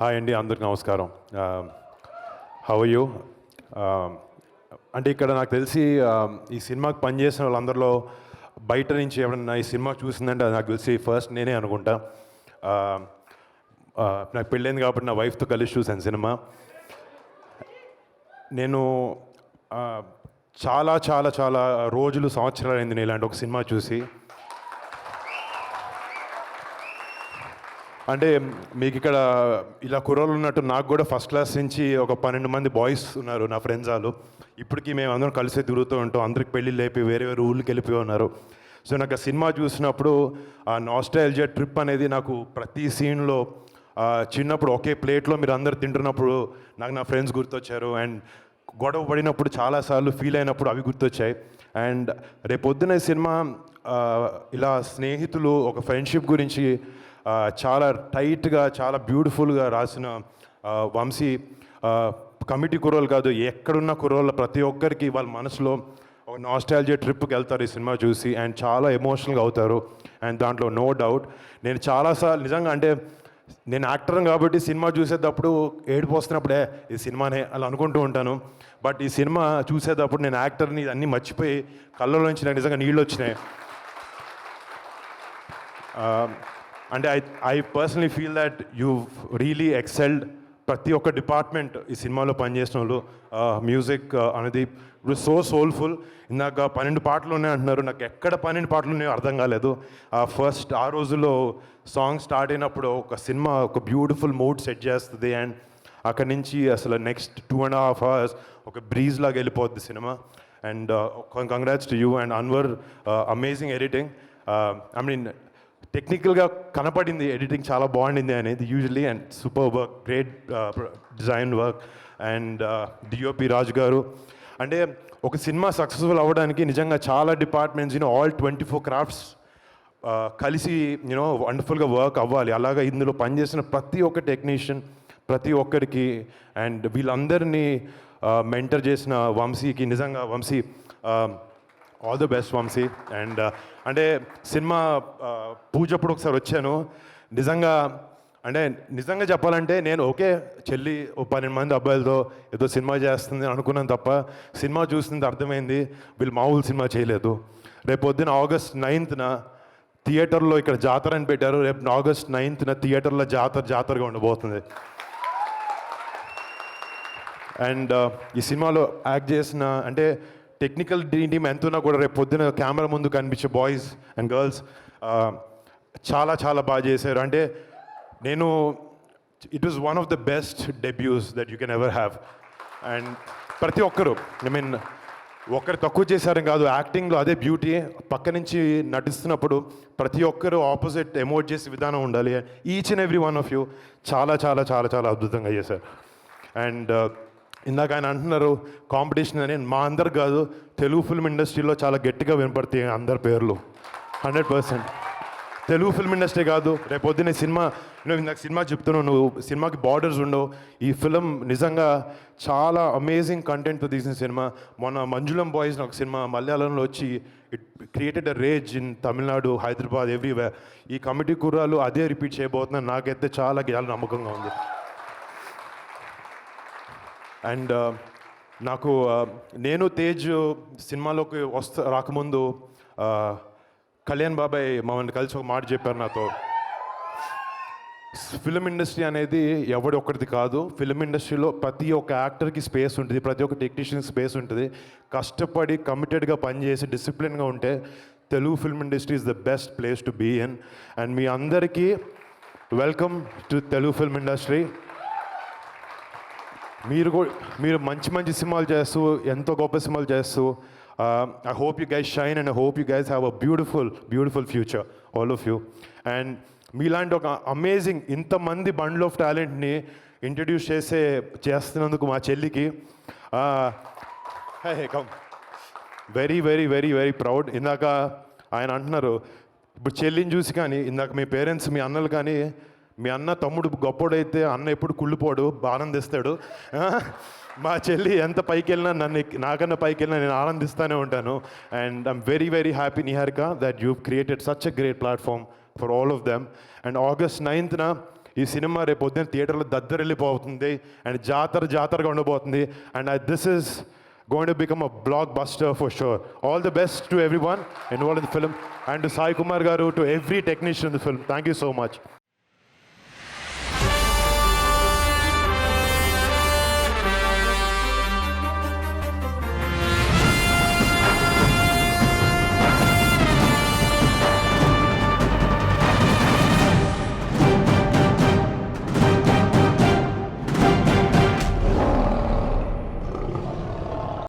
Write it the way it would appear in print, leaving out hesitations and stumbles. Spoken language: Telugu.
హాయ్ అండి, అందరికి నమస్కారం. How are you? అంటే ఇక్కడ నాకు తెలిసి ఈ సినిమాకి పనిచేసిన వాళ్ళందరిలో బయట నుంచి ఎవరన్నా ఈ సినిమా చూసిందంటే అది నాకు తెలిసి ఫస్ట్ నేనే అనుకుంటా. Uh, నాకు పెళ్ళైంది కాబట్టి నా వైఫ్తో కలిసి చూశాను సినిమా. నేను చాలా చాలా చాలా రోజులు, సంవత్సరాలు అయింది నేను ఇలాంటి ఒక సినిమా చూసి. అంటే మీకు ఇక్కడ ఇలా కుర్రోళ్ళు ఉన్నట్టు నాకు కూడా ఫస్ట్ క్లాస్ నుంచి ఒక 12 మంది బాయ్స్ ఉన్నారు నా ఫ్రెండ్స్ వాళ్ళు. ఇప్పటికీ మేము అందరం కలిసి తిరుగుతూ ఉంటాం. అందరికి పెళ్ళి లేపి వేరే వేరే ఊళ్ళకి వెళ్ళిపోయి ఉన్నారు. సో నాకు ఆ సినిమా చూసినప్పుడు ఆ నాస్టాల్జియా ట్రిప్ అనేది నాకు ప్రతి సీన్లో చిన్నప్పుడు ఒకే ప్లేట్లో మీరు అందరు తింటున్నప్పుడు నాకు నా ఫ్రెండ్స్ గుర్తొచ్చారు. అండ్ గొడవ పడినప్పుడు చాలాసార్లు ఫీల్ అయినప్పుడు అవి గుర్తొచ్చాయి. అండ్ రేపొద్దున సినిమా ఇలా స్నేహితులు ఒక ఫ్రెండ్షిప్ గురించి చాలా టైట్గా, చాలా బ్యూటిఫుల్గా రాసిన వంశీ కమిటీ కుర్రోళ్ళు కాదు, ఎక్కడున్న కుర్రోళ్ళ ప్రతి ఒక్కరికి వాళ్ళ మనసులో ఒక నాస్టాల్జియా ట్రిప్కి వెళ్తారు ఈ సినిమా చూసి. అండ్ చాలా ఎమోషనల్గా అవుతారు. అండ్ దాంట్లో నో డౌట్ నేను చాలాసార్లు నిజంగా, అంటే నేను యాక్టర్ కాబట్టి సినిమా చూసేటప్పుడు ఏడుపు వస్తున్నప్పుడే ఈ సినిమానే అలా అనుకుంటూ ఉంటాను. బట్ ఈ సినిమా చూసేటప్పుడు నేను యాక్టర్ని అన్నీ మర్చిపోయి కళ్ళలోంచి నాకు నిజంగా నీళ్ళు వచ్చినాయి. అంటే I personally feel that you really excelled. ప్రతి ఒక్క డిపార్ట్మెంట్ ఈ సినిమాలో పనిచేసిన వాళ్ళు, మ్యూజిక్ అనేది ఇప్పుడు సో సోల్ఫుల్. ఇందాక 12 పాటలు ఉన్నాయి అంటున్నారు, నాకు ఎక్కడ 12 పాటలు ఉన్నాయో అర్థం కాలేదు. ఫస్ట్ ఆ రోజుల్లో సాంగ్ స్టార్ట్ అయినప్పుడు ఒక సినిమా ఒక బ్యూటిఫుల్ మూడ్ సెట్ చేస్తుంది. అండ్ అక్కడి నుంచి అసలు నెక్స్ట్ 2.5 hours ఒక బ్రీజ్ లాగా వెళ్ళిపోద్ది సినిమా. And congrats to you and Anwar. Amazing editing. I mean టెక్నికల్గా కనపడింది ఎడిటింగ్ చాలా బాగుండింది అనేది usually. And super work, great design work. And D O P Raju garu. అంటే ఒక సినిమా సక్సెస్ఫుల్ అవ్వడానికి నిజంగా చాలా డిపార్ట్మెంట్స్, ఆల్ 24 క్రాఫ్ట్స్ కలిసి వండర్ఫుల్గా వర్క్ అవ్వాలి. అలాగా ఇందులో పనిచేసిన ప్రతి ఒక్క టెక్నీషియన్, ప్రతి ఒక్కరికి, అండ్ వీళ్ళందరినీ మెంటర్ చేసిన వంశీకి నిజంగా Vamshi all the best Vamshi. And అంటే సినిమా పూజప్పుడు ఒకసారి వచ్చాను. నిజంగా చెప్పాలంటే నేను ఓకే చెల్లి 12 మంది అబ్బాయిలతో ఏదో సినిమా చేస్తుంది అనుకున్నాను తప్ప సినిమా చూస్తుంది అర్థమైంది వీళ్ళు మామూలు సినిమా చేయలేదు. రేపు పొద్దున August 9th థియేటర్లో ఇక్కడ జాతర అని పెట్టారు. రేపు August 9th థియేటర్లో జాతరగా ఉండబోతుంది. అండ్ ఈ సినిమాలో యాక్ట్ చేసిన అంటే టెక్నికల్ టీమ్ ఎంతున్నా కూడా రేపు పొద్దున కెమెరా ముందు కనిపించే బాయ్స్ అండ్ గర్ల్స్ చాలా చాలా బాగా చేశారు. అంటే it was one of the best డెబ్యూస్ that you can ever have. And ప్రతి ఒక్కరు, ఐ మీన్ ఒక్కరు తక్కువ చేశారని కాదు, యాక్టింగ్లో అదే బ్యూటీ. పక్క నుంచి నటిస్తున్నప్పుడు ప్రతి ఒక్కరు ఆపోజిట్ ఎమోట్ చేసే విధానం ఉండాలి. Each and every one of you చాలా చాలా చాలా చాలా అద్భుతంగా చేశారు. అండ్ ఇందాక ఆయన అంటున్నారు కాంపిటీషన్ అని. మా అందరు కాదు, తెలుగు ఫిల్మ్ ఇండస్ట్రీలో చాలా గట్టిగా వినపడతాయి అందరి పేర్లు 100%. తెలుగు ఫిల్మ్ ఇండస్ట్రీ కాదు, రేపొద్దున సినిమా ఇందాక సినిమా చెప్తున్నావు, నువ్వు సినిమాకి బార్డర్స్ ఉండవు. ఈ ఫిల్మ్ నిజంగా చాలా అమేజింగ్ కంటెంట్తో తీసిన సినిమా. మొన్న మంజుళం బాయ్స్ ఒక సినిమా మలయాళంలో వచ్చి it created a rage in Tamil Nadu, Hyderabad, everywhere. ఈ కమిటీ కుర్రాలు అదే రిపీట్ చేయబోతున్నారు. నాకైతే చాలా నమ్మకంగా ఉంది. అండ్ నాకు నేను తేజ్ సినిమాలోకి రాకముందు కళ్యాణ్ బాబాయ్ మమ్మల్ని కలిసి ఒక మాట చెప్పారు నాతో. ఫిల్మ్ ఇండస్ట్రీ అనేది ఎవడి ఒక్కడిది కాదు. ఫిల్మ్ ఇండస్ట్రీలో ప్రతి ఒక్క యాక్టర్కి స్పేస్ ఉంటుంది, ప్రతి ఒక్క టెక్నీషియన్కి స్పేస్ ఉంటుంది. కష్టపడి కమిటెడ్గా పనిచేసి డిసిప్లిన్గా ఉంటే Telugu film industry is the best place to be in. And మీ అందరికీ welcome to Telugu film industry. మీరు మంచి సినిమాలు చేస్తూ, ఎంతో గొప్ప సినిమాలు చేస్తూ, I hope you guys shine and I hope you guys have a beautiful future, all of you. And మీలాంటి ఒక అమేజింగ్ ఇంతమంది బండ్ల్ ఆఫ్ టాలెంట్ని ఇంట్రడ్యూస్ చేస్తున్నందుకు మా చెల్లికి come very very very very proud. ఇందాక ఆయన అంటున్నారు ఇప్పుడు చెల్లిని చూసి, కానీ ఇందాక మీ పేరెంట్స్, మీ అన్నలు కానీ, మీ అన్న తమ్ముడు గొప్పోడైతే అన్న ఎప్పుడు కుళ్ళిపోడు, ఆనందిస్తాడు. మా చెల్లి ఎంత పైకి వెళ్ళినా నాకన్నా పైకి వెళ్ళినా నేను ఆనందిస్తూనే ఉంటాను. And I'm very very happy Niharika that you created such a great platform for all of them. And August 9th ఈ సినిమా రేపు పొద్దున్న థియేటర్లో దద్దరిల్లిపోతుంది అండ్ జాతరగా ఉండబోతుంది and this is going to become a blockbuster for sure. All the best to everyone involved in the film and to Sai Kumar garu, to every technician in the film. Thank you so much.